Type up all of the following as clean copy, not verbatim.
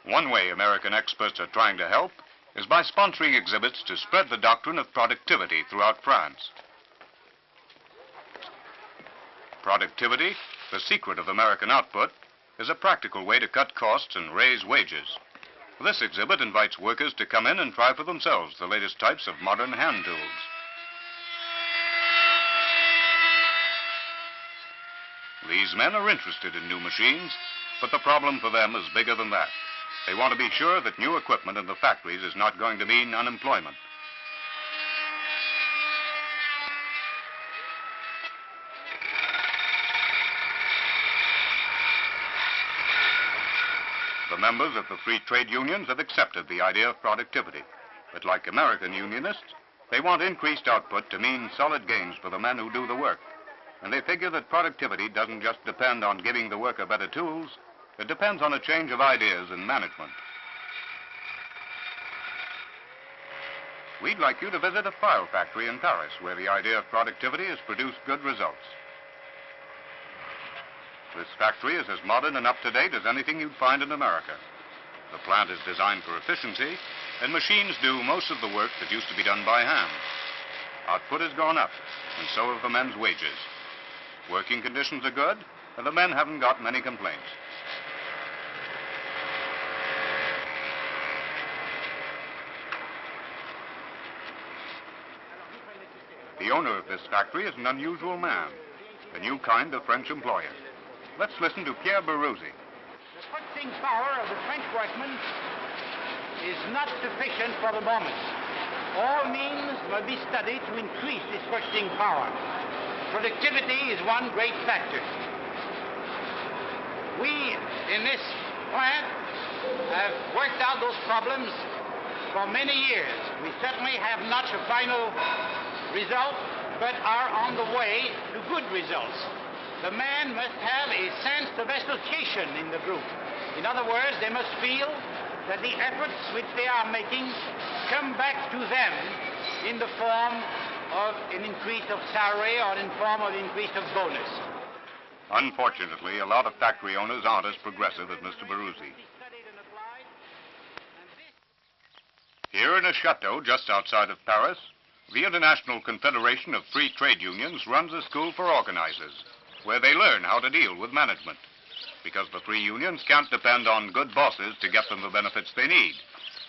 One way American experts are trying to help is by sponsoring exhibits to spread the doctrine of productivity throughout France. Productivity, the secret of American output, is a practical way to cut costs and raise wages. This exhibit invites workers to come in and try for themselves the latest types of modern hand tools. These men are interested in new machines, but the problem for them is bigger than that. They want to be sure that new equipment in the factories is not going to mean unemployment. The members of the free trade unions have accepted the idea of productivity, but like American unionists, they want increased output to mean solid gains for the men who do the work. And they figure that productivity doesn't just depend on giving the worker better tools, it depends on a change of ideas in management. We'd like you to visit a file factory in Paris where the idea of productivity has produced good results. This factory is as modern and up-to-date as anything you'd find in America. The plant is designed for efficiency, and machines do most of the work that used to be done by hand. Output has gone up, and so have the men's wages. Working conditions are good, and the men haven't got many complaints. The owner of this factory is an unusual man, a new kind of French employer. Let's listen to Pierre Baruzzi. The purchasing power of the French workman is not sufficient for the moment. All means must be studied to increase this purchasing power. Productivity is one great factor. We, in this plant, have worked out those problems for many years. We certainly have not a final result, but are on the way to good results. The man must have a sense of association in the group. In other words, they must feel that the efforts which they are making come back to them in the form of an increase of salary or in form of increase of bonus. Unfortunately, a lot of factory owners aren't as progressive as Mr. Baruzzi. Here in a chateau just outside of Paris, the International Confederation of Free Trade Unions runs a school for organizers, where they learn how to deal with management, because the free unions can't depend on good bosses to get them the benefits they need.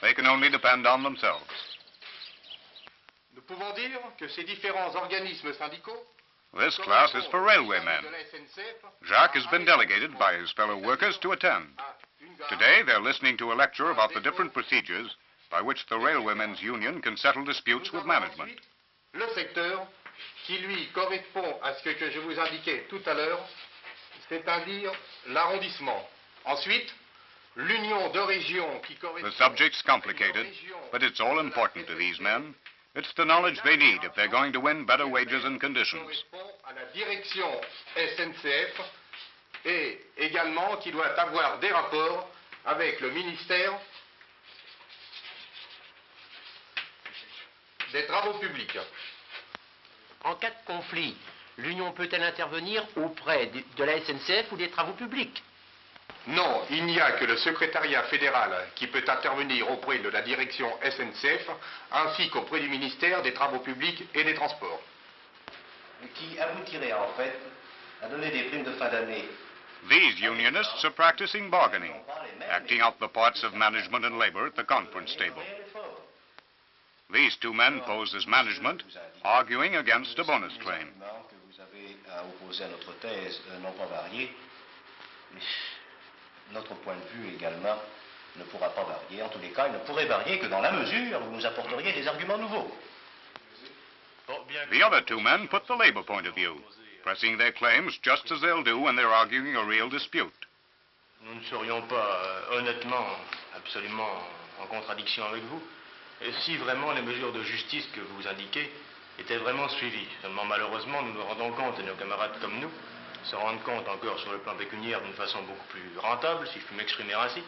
They can only depend on themselves. Nous pouvons dire que ces différents organismes syndicaux. This class is for railwaymen. Jacques has been delegated by his fellow workers to attend. Today, they're listening to a lecture about the different procedures by which the railwaymen's union can settle disputes with management. Le secteur qui lui correspond à ce que je vous indiquais tout à l'heure, c'est-à-dire l'arrondissement. Ensuite, l'union de régions qui correspond. The subject's complicated, but it's all important to these men. It's the knowledge they need if they're going to win better wages and conditions. Correspond à la direction SNCF et également qui doit avoir des rapports avec le ministère des Travaux publics. En cas de conflit, l'Union peut-elle intervenir auprès de la SNCF ou des Travaux publics? Non, il n'y a que le secrétariat fédéral qui peut intervenir auprès de la direction SNCF ainsi qu'auprès du ministère des Travaux publics et des Transports. Qui aboutirait en fait à donner des primes de fin d'année. These unionists are practicing bargaining, acting out the parts of management and labor at the conference table. These two men pose as management, arguing against a bonus claim. Que vous avez à opposer à notre thèse n'ont pas varié. Notre point de vue également ne pourra pas varier. En tous les cas, il ne pourrait varier que dans la mesure où vous nous apporteriez des arguments nouveaux. The other two men put the labor point of view, pressing their claims just as they'll do when they're arguing a real dispute. Nous ne serions pas, honnêtement, absolument en contradiction avec vous, si vraiment les mesures de justice que vous indiquez étaient vraiment suivies. Seulement, malheureusement, nous nous rendons compte, et nos camarades comme nous, se rendent compte encore sur le plan pécuniaire d'une façon beaucoup plus rentable, si je puis m'exprimer ainsi.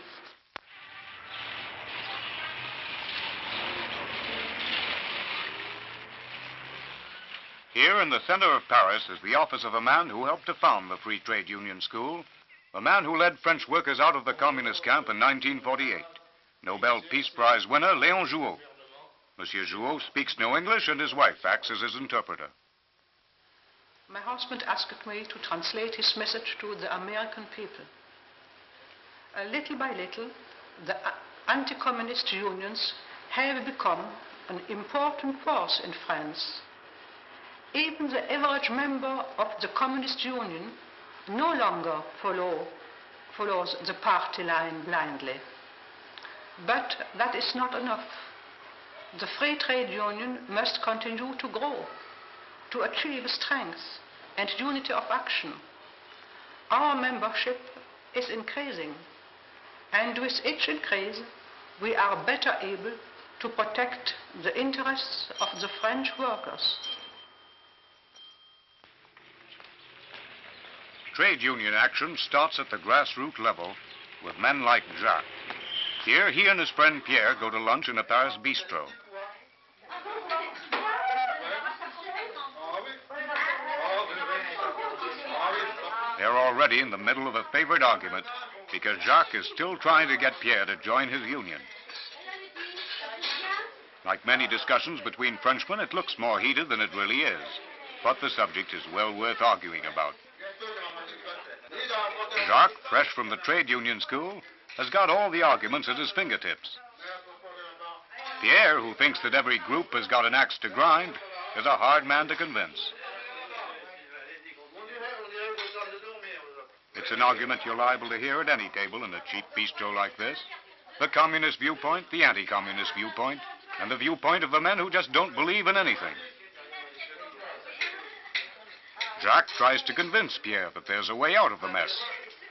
Here in the center of Paris is the office of a man who helped to found the Free Trade Union School. the man who led French workers out of the communist camp in 1948, Nobel Peace Prize winner Léon Jouhaux. Monsieur Jouhaux speaks no English and his wife acts as his interpreter. My husband asked me to translate his message to the American people. Little by little, the anti-communist unions have become an important force in France. Even the average member of the communist union no longer follows the party line blindly. But that is not enough. The free trade union must continue to grow, to achieve strength and unity of action. Our membership is increasing, and with each increase, we are better able to protect the interests of the French workers. Trade union action starts at the grassroots level with men like Jacques. Here, he and his friend Pierre go to lunch in a Paris bistro. They're already in the middle of a favorite argument because Jacques is still trying to get Pierre to join his union. Like many discussions between Frenchmen, it looks more heated than it really is, but the subject is well worth arguing about. Jacques, fresh from the trade union school, has got all the arguments at his fingertips. Pierre, who thinks that every group has got an axe to grind, is a hard man to convince. It's an argument you're liable to hear at any table in a cheap bistro like this. The communist viewpoint, the anti-communist viewpoint, and the viewpoint of the men who just don't believe in anything. Jacques tries to convince Pierre that there's a way out of the mess.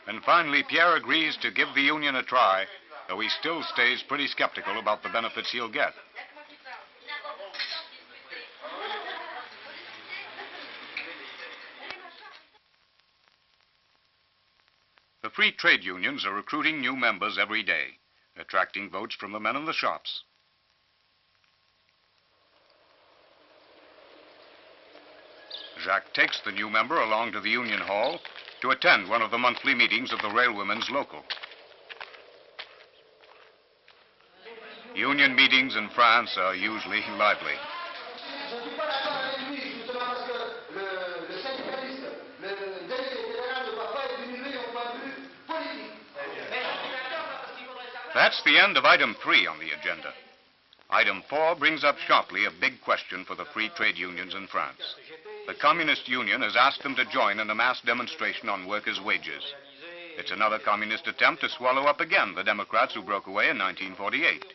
And finally, Pierre agrees to give the union a try, though he still stays pretty skeptical about the benefits he'll get. The free trade unions are recruiting new members every day, attracting votes from the men in the shops. Jacques takes the new member along to the union hall to attend one of the monthly meetings of the railwomen's local. Union meetings in France are usually lively. That's the end of item 3 on the agenda. Item 4 brings up sharply a big question for the free trade unions in France. The Communist Union has asked them to join in a mass demonstration on workers' wages. It's another communist attempt to swallow up again the Democrats who broke away in 1948.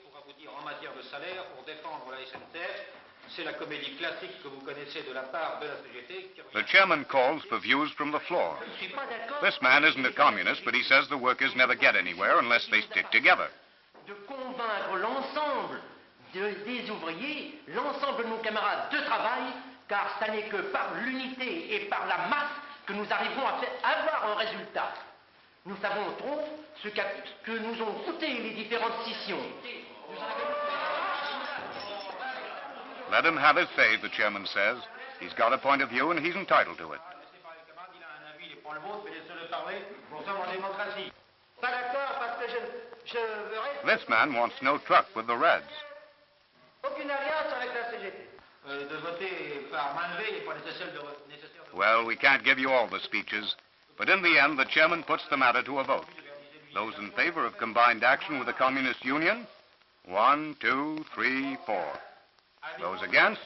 The chairman calls for views from the floor. This man isn't a communist, but he says the workers never get anywhere unless they stick together. De convaincre l'ensemble des ouvriers, l'ensemble de nos camarades de travail, car ce n'est que par l'unité et par la masse que nous arriverons à avoir un résultat. Nous savons trop ce que nous ont coûté les différentes scissions. Let him have his say, the chairman says. He's got a point of view and he's entitled to it. This man wants no truck with the Reds. Well, we can't give you all the speeches, but in the end, the chairman puts the matter to a vote. Those in favor of combined action with the Communist Union? 1, 2, 3, 4. Those against?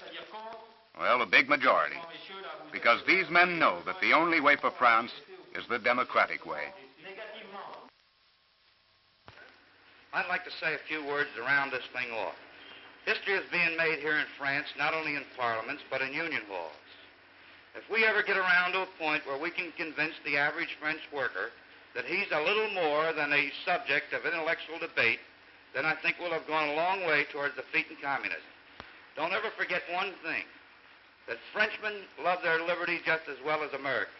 Well, a big majority. Because these men know that the only way for France is the democratic way. I'd like to say a few words to round this thing off. History is being made here in France, not only in parliaments, but in union halls. If we ever get around to a point where we can convince the average French worker that he's a little more than a subject of intellectual debate, then I think we'll have gone a long way towards defeating communism. Don't ever forget one thing, that Frenchmen love their liberty just as well as Americans.